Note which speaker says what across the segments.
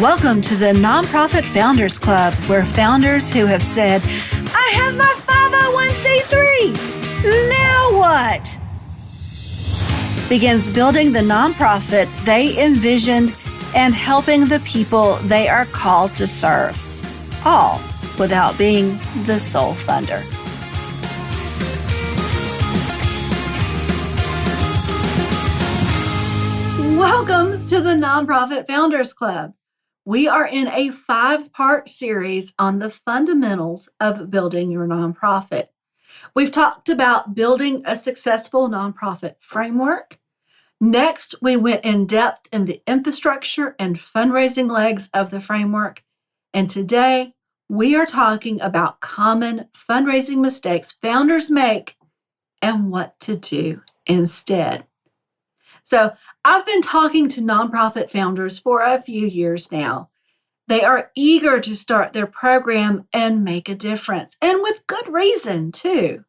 Speaker 1: Welcome to the Nonprofit Founders Club, where founders who have said, I have my 501c3, now what? Begins building the nonprofit they envisioned and helping the people they are called to serve, all without being the sole funder. Welcome to the Nonprofit Founders Club. We are in a 5-part series on the fundamentals of building your nonprofit. We've talked about building a successful nonprofit framework. Next, we went in depth in the infrastructure and fundraising legs of the framework. And today, we are talking about common fundraising mistakes founders make and what to do instead. So I've been talking to nonprofit founders for a few years now. They are eager to start their program and make a difference, and with good reason, too.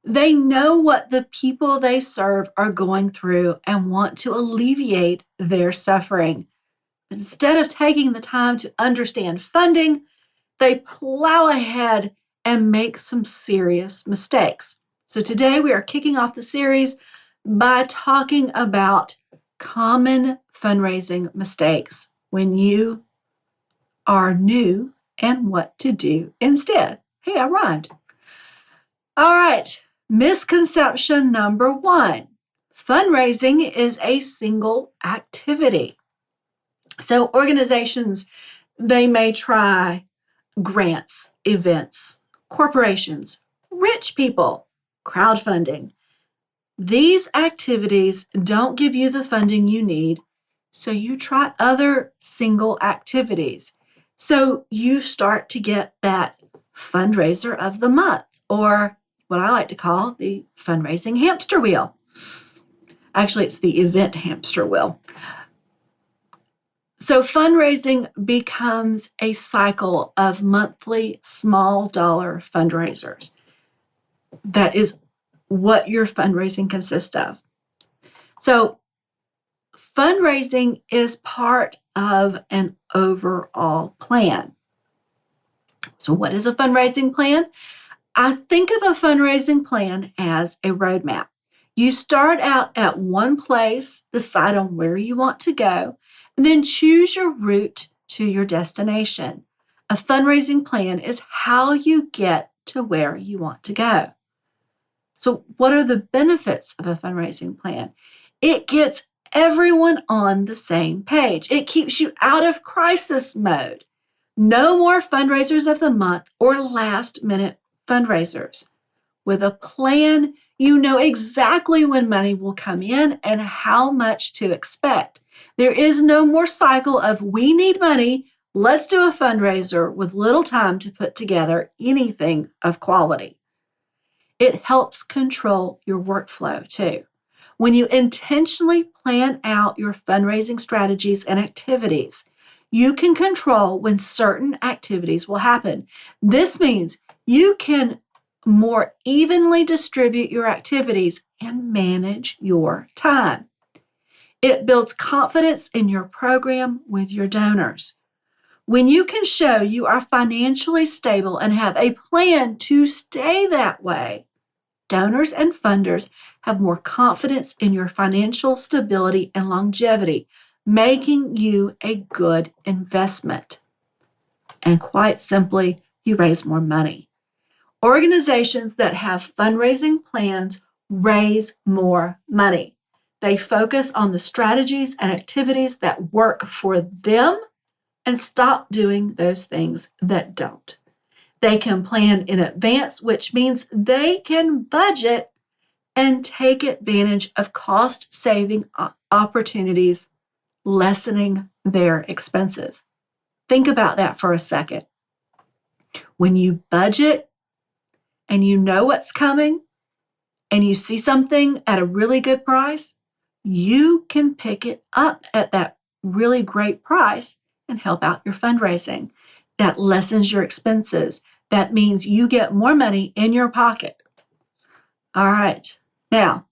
Speaker 1: They know what the people they serve are going through and want to alleviate their suffering. But instead of taking the time to understand funding, they plow ahead and make some serious mistakes. So today we are kicking off the series by talking about common fundraising mistakes when you are new and what to do instead. Hey, I rhymed. All right, misconception number 1. Fundraising is a single activity. So organizations, they may try grants, events, corporations, rich people, crowdfunding. These activities don't give you the funding you need, so you try other single activities. So you start to get that fundraiser of the month, or what I like to call the fundraising hamster wheel. Actually, it's the event hamster wheel. So fundraising becomes a cycle of monthly small dollar fundraisers. That is what your fundraising consists of. So fundraising is part of an overall plan. So what is a fundraising plan? I think of a fundraising plan as a roadmap. You start out at one place, decide on where you want to go, and then choose your route to your destination. A fundraising plan is how you get to where you want to go. So what are the benefits of a fundraising plan? It gets everyone on the same page. It keeps you out of crisis mode. No more fundraisers of the month or last-minute fundraisers. With a plan, you know exactly when money will come in and how much to expect. There is no more cycle of we need money, let's do a fundraiser with little time to put together anything of quality. It helps control your workflow too. When you intentionally plan out your fundraising strategies and activities, you can control when certain activities will happen. This means you can more evenly distribute your activities and manage your time. It builds confidence in your program with your donors. When you can show you are financially stable and have a plan to stay that way, donors and funders have more confidence in your financial stability and longevity, making you a good investment. And quite simply, you raise more money. Organizations that have fundraising plans raise more money. They focus on the strategies and activities that work for them and stop doing those things that don't. They can plan in advance, which means they can budget and take advantage of cost-saving opportunities, lessening their expenses. Think about that for a second. When you budget and you know what's coming and you see something at a really good price, you can pick it up at that really great price and help out your fundraising. That lessens your expenses. That means you get more money in your pocket. All right. Now,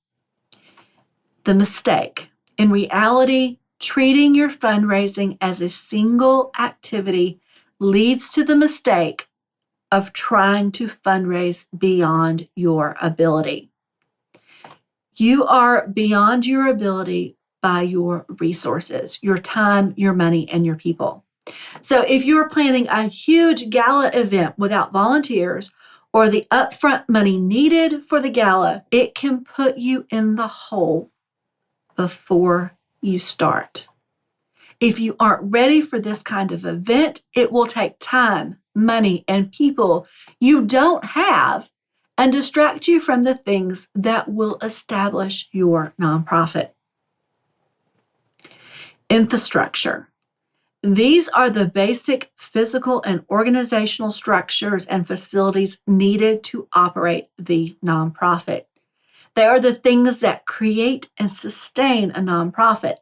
Speaker 1: the mistake. In reality, Treating your fundraising as a single activity leads to the mistake of trying to fundraise beyond your ability. You are beyond your ability by your resources, your time, your money, and your people. So if you're planning a huge gala event without volunteers or the upfront money needed for the gala, it can put you in the hole before you start. If you aren't ready for this kind of event, it will take time, money, and people you don't have and distract you from the things that will establish your nonprofit. Infrastructure. These are the basic physical and organizational structures and facilities needed to operate the nonprofit. They are the things that create and sustain a nonprofit.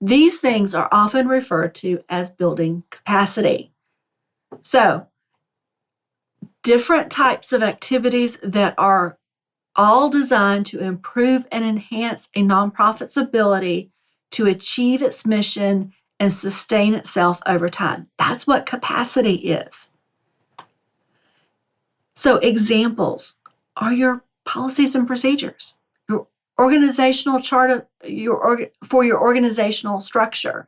Speaker 1: These things are often referred to as building capacity. So, different types of activities that are all designed to improve and enhance a nonprofit's ability to achieve its mission and sustain itself over time. That's what capacity is. So, examples are your policies and procedures, your organizational chart for your organizational structure,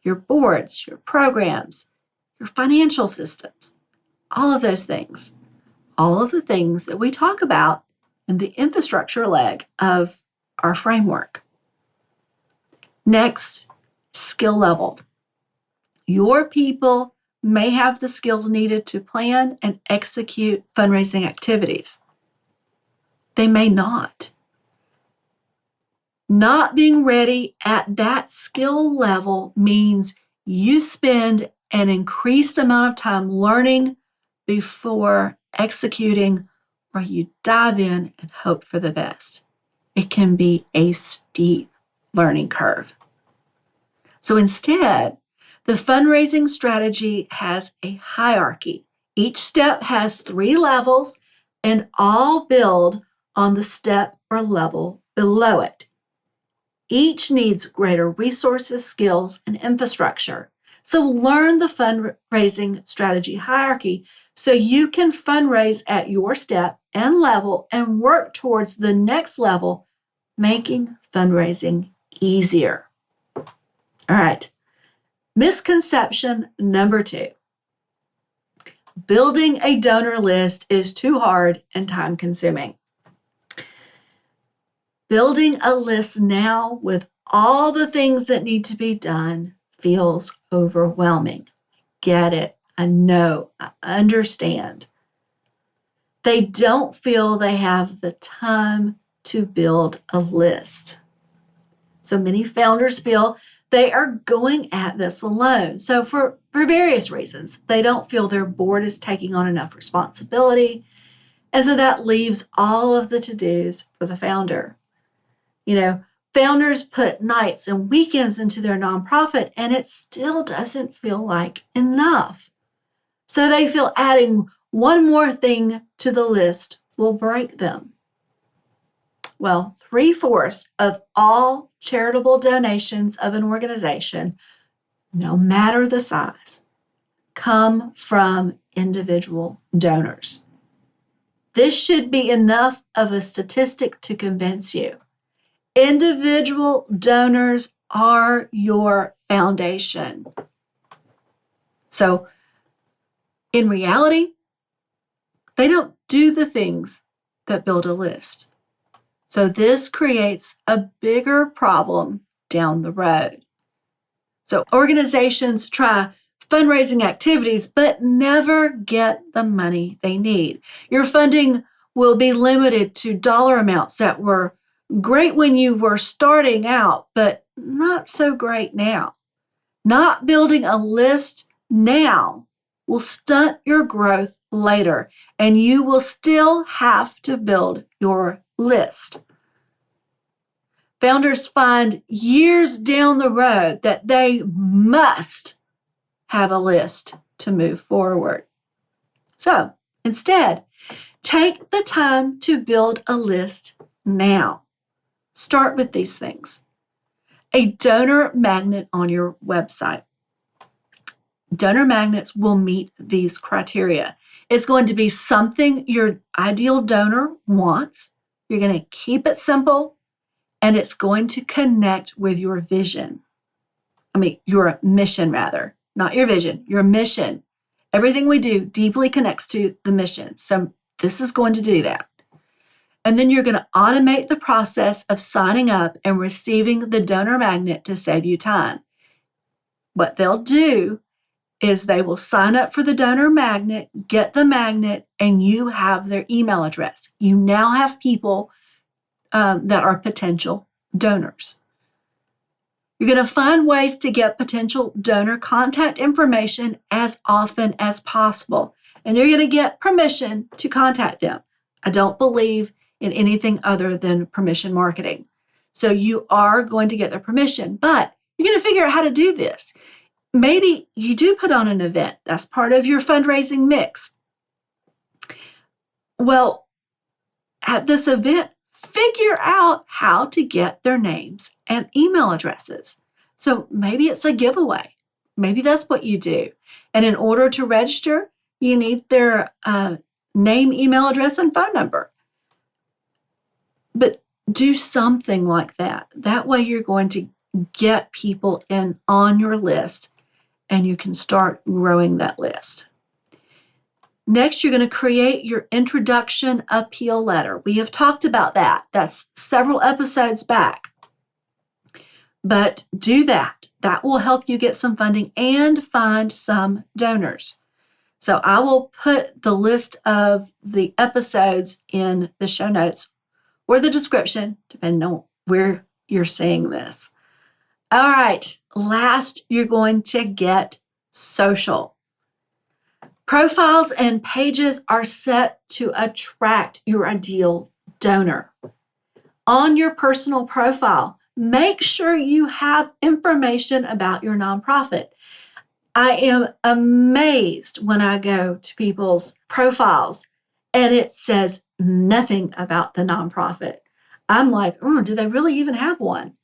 Speaker 1: your boards, your programs, your financial systems, all of those things, all of the things that we talk about in the infrastructure leg of our framework. Next, skill level. Your people may have the skills needed to plan and execute fundraising activities. They may not. Not being ready at that skill level means you spend an increased amount of time learning before executing, or you dive in and hope for the best. It can be a steep learning curve. So instead, the fundraising strategy has a hierarchy. Each step has 3 levels, and all build on the step or level below it. Each needs greater resources, skills, and infrastructure. So learn the fundraising strategy hierarchy so you can fundraise at your step and level and work towards the next level, making fundraising easier. All right. Misconception number 2. Building a donor list is too hard and time consuming. Building a list now with all the things that need to be done feels overwhelming. Get it. I know. I understand. They don't feel they have the time to build a list. So many founders feel they are going at this alone. So for various reasons, they don't feel their board is taking on enough responsibility. And so that leaves all of the to-dos for the founder. Founders put nights and weekends into their nonprofit, and it still doesn't feel like enough. So they feel adding one more thing to the list will break them. Well, 3/4 of all charitable donations of an organization, no matter the size, come from individual donors. This should be enough of a statistic to convince you. Individual donors are your foundation. So, in reality, they don't do the things that build a list. So this creates a bigger problem down the road. So organizations try fundraising activities, but never get the money they need. Your funding will be limited to dollar amounts that were great when you were starting out, but not so great now. Not building a list now will stunt your growth later, and you will still have to build your list. Founders find years down the road that they must have a list to move forward. So instead, take the time to build a list now. Start with these things. a donor magnet on your website. Donor magnets will meet these criteria. It's going to be something your ideal donor wants. You're going to keep it simple, and it's going to connect with your vision. Your mission rather, not your vision, your mission. Everything we do deeply connects to the mission. So this is going to do that. And then you're going to automate the process of signing up and receiving the donor magnet to save you time. What they'll do is they will sign up for the donor magnet, get the magnet, and you have their email address. You now have people that are potential donors. You're going to find ways to get potential donor contact information as often as possible, and you're going to get permission to contact them. I don't believe in anything other than permission marketing. So you are going to get their permission, but you're going to figure out how to do this. Maybe you do put on an event. That's part of your fundraising mix. Well, at this event, figure out how to get their names and email addresses. So maybe it's a giveaway. Maybe that's what you do. And in order to register, you need their name, email address, and phone number. But do something like that. That way you're going to get people in on your list, and you can start growing that list. Next, you're going to create your introduction appeal letter. We have talked about that. That's several episodes back. But do that. That will help you get some funding and find some donors. So I will put the list of the episodes in the show notes or the description, depending on where you're seeing this. All right, last, you're going to get social. Profiles and pages are set to attract your ideal donor. On your personal profile, make sure you have information about your nonprofit. I am amazed when I go to people's profiles and it says nothing about the nonprofit. I'm like, do they really even have one?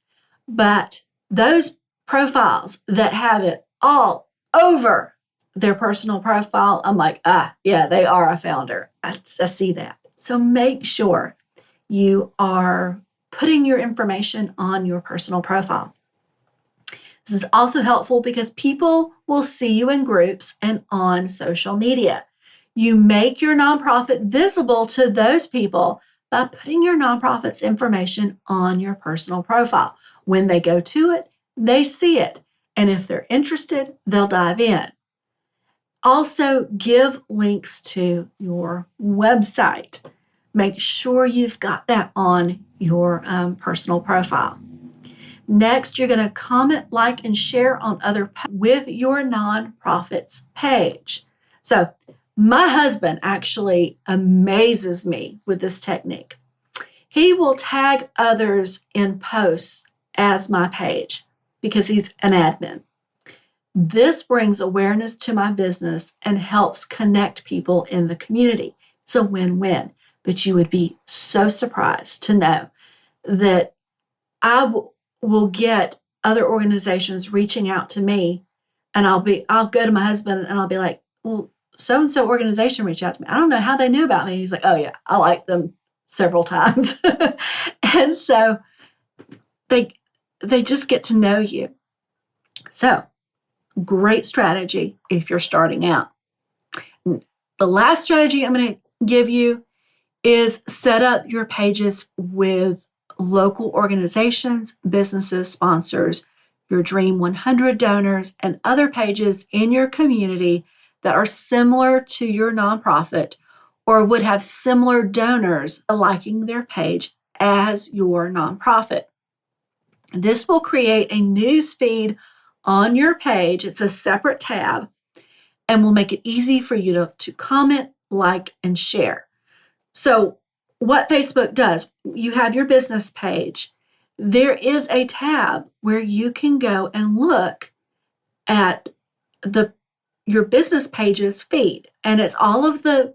Speaker 1: But those profiles that have it all over their personal profile, I'm like, yeah, they are a founder. I see that. So make sure you are putting your information on your personal profile. This is also helpful because people will see you in groups and on social media. You make your nonprofit visible to those people by putting your nonprofit's information on your personal profile. When they go to it, they see it. And if they're interested, they'll dive in. Also, give links to your website. Make sure you've got that on your personal profile. Next, you're going to comment, like, and share on other with your nonprofit's page. So my husband actually amazes me with this technique. He will tag others in posts as my page because he's an admin. This brings awareness to my business and helps connect people in the community. It's a win-win, but you would be so surprised to know that I will get other organizations reaching out to me, and I'll go to my husband and I'll be like, well, so-and-so organization reached out to me. I don't know how they knew about me. He's like, oh yeah, I like them several times. And so they just get to know you. So great strategy if you're starting out. The last strategy I'm going to give you is set up your pages with local organizations, businesses, sponsors, your Dream 100 donors, and other pages in your community that are similar to your nonprofit or would have similar donors liking their page as your nonprofit. This will create a news feed on your page. It's a separate tab and will make it easy for you to comment, like, and share. So what Facebook does, you have your business page. There is a tab where you can go and look at your business page's feed, and it's all of the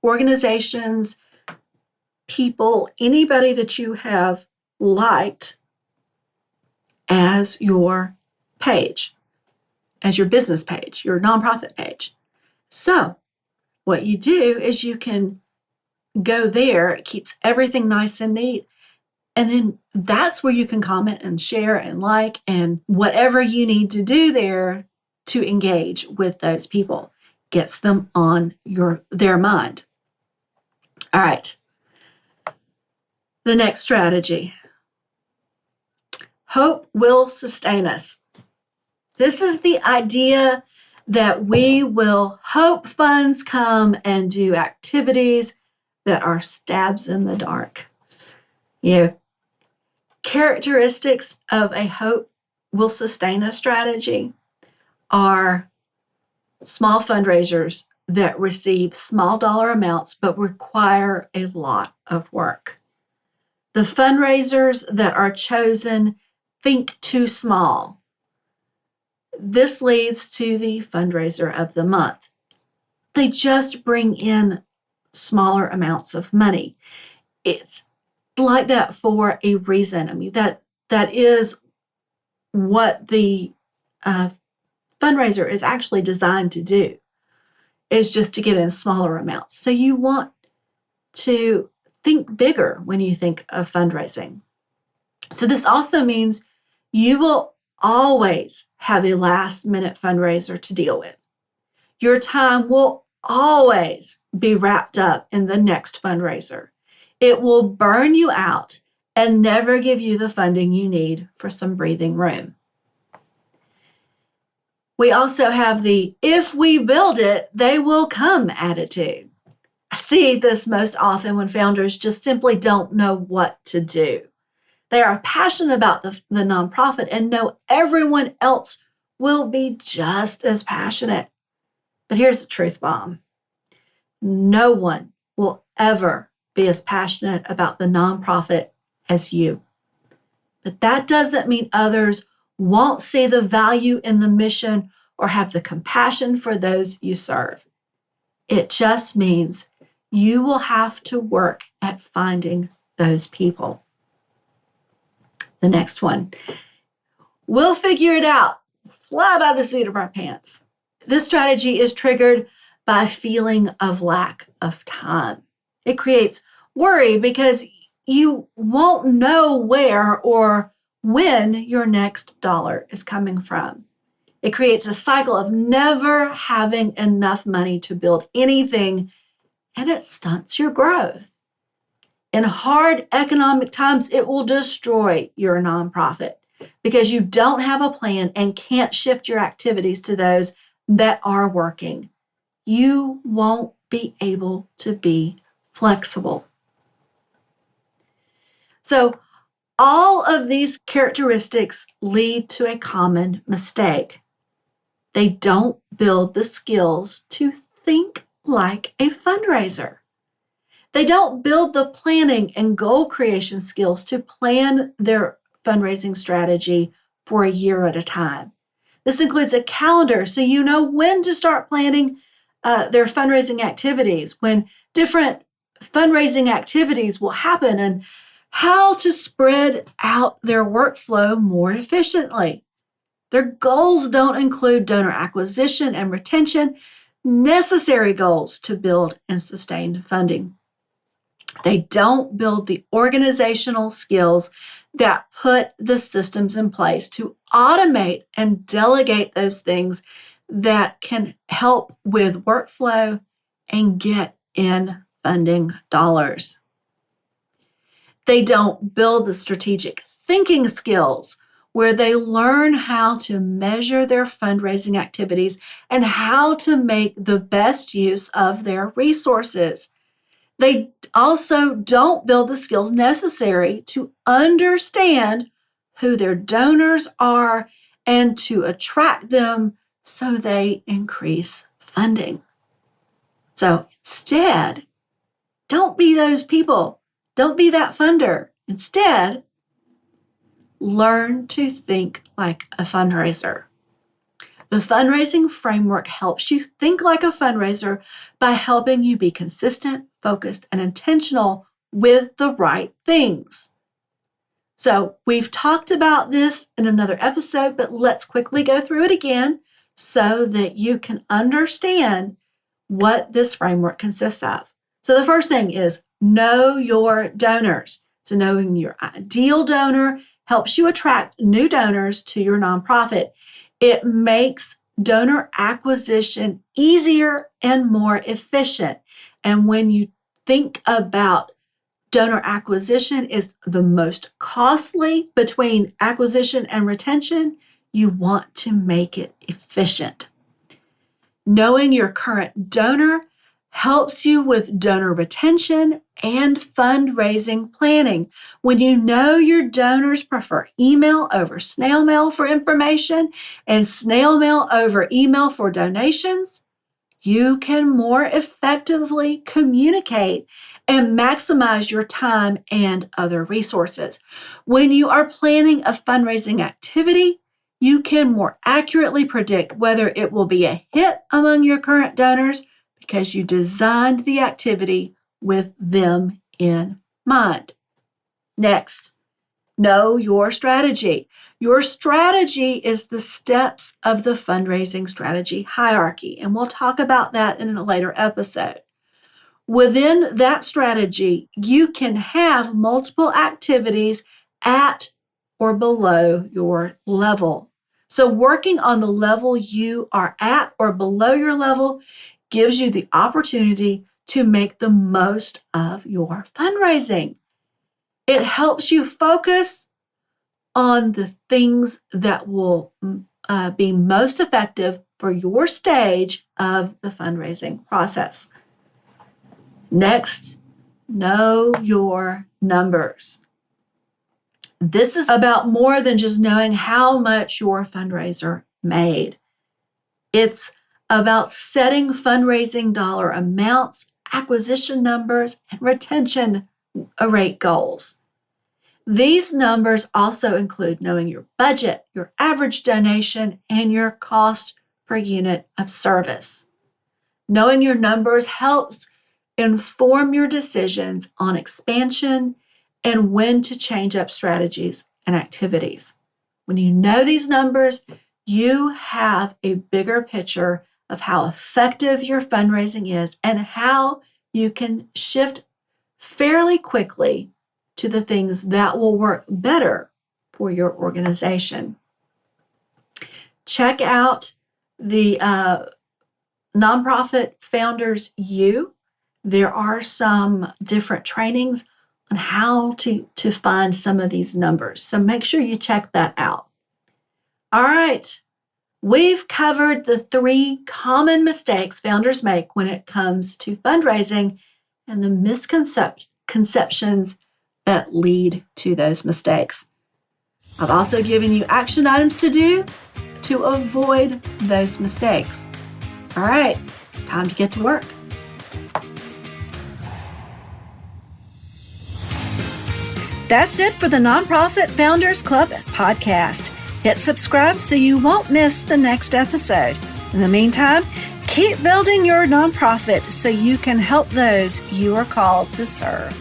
Speaker 1: organizations, people, anybody that you have liked as your page, as your business page, your nonprofit page. So what you do is you can go there. It keeps everything nice and neat. And then that's where you can comment and share and like and whatever you need to do there to engage with those people. Gets them on their mind. All right. The next strategy. Hope will sustain us. This is the idea that we will hope funds come and do activities that are stabs in the dark. Characteristics of a hope will sustain us strategy are small fundraisers that receive small dollar amounts but require a lot of work. The fundraisers that are chosen think too small. This leads to the fundraiser of the month. They just bring in smaller amounts of money. It's like that for a reason. I mean, that is what the fundraiser is actually designed to do, is just to get in smaller amounts. So you want to think bigger when you think of fundraising. So this also means you will always have a last-minute fundraiser to deal with. Your time will always be wrapped up in the next fundraiser. It will burn you out and never give you the funding you need for some breathing room. We also have the if we build it, they will come attitude. I see this most often when founders just simply don't know what to do. They are passionate about the nonprofit and know everyone else will be just as passionate. But here's the truth bomb. No one will ever be as passionate about the nonprofit as you. But that doesn't mean others won't see the value in the mission or have the compassion for those you serve. It just means you will have to work at finding those people. The next one. We'll figure it out. Fly by the seat of our pants. This strategy is triggered by a feeling of lack of time. It creates worry because you won't know where or when your next dollar is coming from. It creates a cycle of never having enough money to build anything, and it stunts your growth. In hard economic times, it will destroy your nonprofit because you don't have a plan and can't shift your activities to those that are working. You won't be able to be flexible. So all of these characteristics lead to a common mistake. They don't build the skills to think like a fundraiser. They don't build the planning and goal creation skills to plan their fundraising strategy for a year at a time. This includes a calendar so you know when to start planning their fundraising activities, when different fundraising activities will happen, and how to spread out their workflow more efficiently. Their goals don't include donor acquisition and retention, necessary goals to build and sustain funding. They don't build the organizational skills that put the systems in place to automate and delegate those things that can help with workflow and get in funding dollars. They don't build the strategic thinking skills where they learn how to measure their fundraising activities and how to make the best use of their resources. They also don't build the skills necessary to understand who their donors are and to attract them so they increase funding. So instead, don't be those people. Don't be that funder. Instead, learn to think like a fundraiser. The fundraising framework helps you think like a fundraiser by helping you be consistent, focused, and intentional with the right things. So we've talked about this in another episode, but let's quickly go through it again so that you can understand what this framework consists of. So the first thing is know your donors. So knowing your ideal donor helps you attract new donors to your nonprofit. It makes donor acquisition easier and more efficient. And when you think about donor acquisition is the most costly between acquisition and retention, you want to make it efficient. Knowing your current donor helps you with donor retention and fundraising planning. When you know your donors prefer email over snail mail for information and snail mail over email for donations, you can more effectively communicate and maximize your time and other resources. When you are planning a fundraising activity, you can more accurately predict whether it will be a hit among your current donors because you designed the activity with them in mind. Next, know your strategy. Your strategy is the steps of the fundraising strategy hierarchy, and we'll talk about that in a later episode. Within that strategy, you can have multiple activities at or below your level. So working on the level you are at or below your level gives you the opportunity to make the most of your fundraising. It helps you focus on the things that will be most effective for your stage of the fundraising process. Next, know your numbers. This is about more than just knowing how much your fundraiser made. It's about setting fundraising dollar amounts, acquisition numbers, and retention rate goals. These numbers also include knowing your budget, your average donation, and your cost per unit of service. Knowing your numbers helps inform your decisions on expansion and when to change up strategies and activities. When you know these numbers, you have a bigger picture of how effective your fundraising is and how you can shift fairly quickly to the things that will work better for your organization. Check out the Nonprofit Founders U. There are some different trainings on how to find some of these numbers. So make sure you check that out. All right. We've covered the 3 common mistakes founders make when it comes to fundraising and the misconceptions that lead to those mistakes. I've also given you action items to do to avoid those mistakes. All right, it's time to get to work. That's it for the Nonprofit Founders Club podcast. Hit subscribe so you won't miss the next episode. In the meantime, keep building your nonprofit so you can help those you are called to serve.